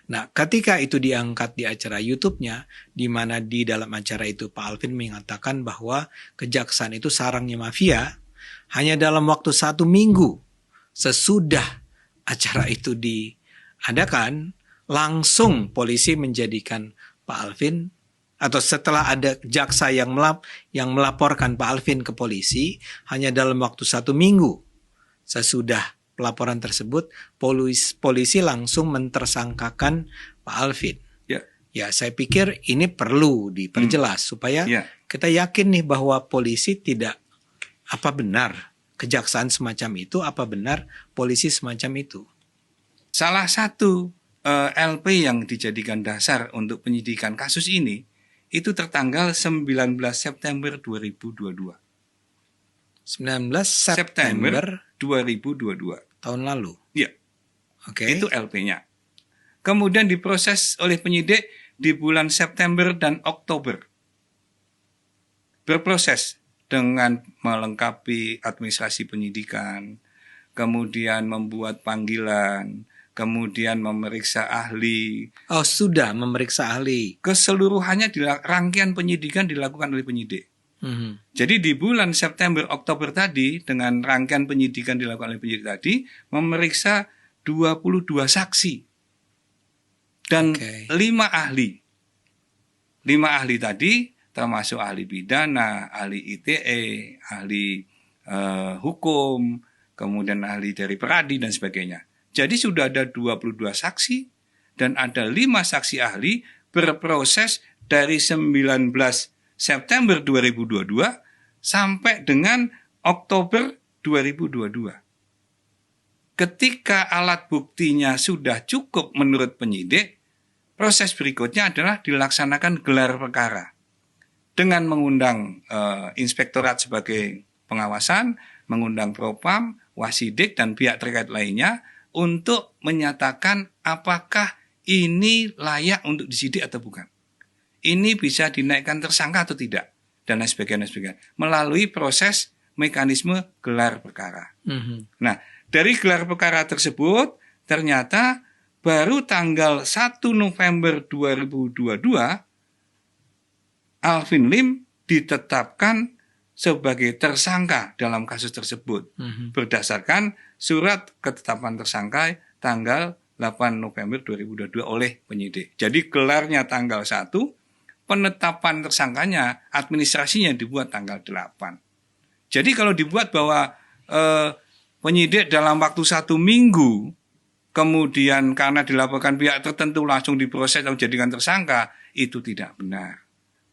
Nah, ketika itu diangkat di acara YouTube-nya, di mana di dalam acara itu Pak Alvin mengatakan bahwa kejaksaan itu sarangnya mafia, hanya dalam waktu 1 minggu sesudah acara itu diadakan, langsung polisi menjadikan Pak Alvin, atau setelah ada jaksa yang melaporkan Pak Alvin ke polisi, hanya dalam waktu 1 minggu sesudah pelaporan tersebut, polisi langsung mentersangkakan Pak Alvin. Ya, saya pikir ini perlu diperjelas supaya kita yakin nih bahwa polisi tidak, apa benar kejaksaan semacam itu, apa benar polisi semacam itu. Salah satu LP yang dijadikan dasar untuk penyidikan kasus ini itu tertanggal 19 September 2022. 19 September 2022. Tahun lalu. Iya. Oke. Itu LP-nya. Kemudian diproses oleh penyidik di bulan September dan Oktober. Berproses dengan melengkapi administrasi penyidikan, kemudian membuat panggilan, kemudian memeriksa ahli. Oh, sudah memeriksa ahli. Keseluruhannya rangkaian penyidikan dilakukan oleh penyidik. Jadi di bulan September, Oktober tadi, dengan rangkaian penyidikan dilakukan oleh penyidik tadi, memeriksa 22 saksi dan 5 ahli. 5 ahli tadi termasuk ahli pidana, ahli ITE, ahli hukum, kemudian ahli dari peradi dan sebagainya. Jadi sudah ada 22 saksi dan ada 5 saksi ahli berproses dari 19 September 2022 sampai dengan Oktober 2022. Ketika alat buktinya sudah cukup menurut penyidik, proses berikutnya adalah dilaksanakan gelar perkara dengan mengundang inspektorat sebagai pengawasan, mengundang propam, wasidik, dan pihak terkait lainnya untuk menyatakan apakah ini layak untuk disidik atau bukan. Ini bisa dinaikkan tersangka atau tidak, dan lain sebagainya, melalui proses mekanisme gelar perkara. Nah, dari gelar perkara tersebut, ternyata baru tanggal 1 November 2022, Alvin Lim ditetapkan sebagai tersangka dalam kasus tersebut, berdasarkan surat ketetapan tersangka tanggal 8 November 2022 oleh penyidik. Jadi gelarnya tanggal 1, penetapan tersangkanya, administrasinya dibuat tanggal 8. Jadi kalau dibuat bahwa penyidik dalam waktu 1 minggu, kemudian karena dilaporkan pihak tertentu langsung diproses atau dijadikan tersangka, itu tidak benar.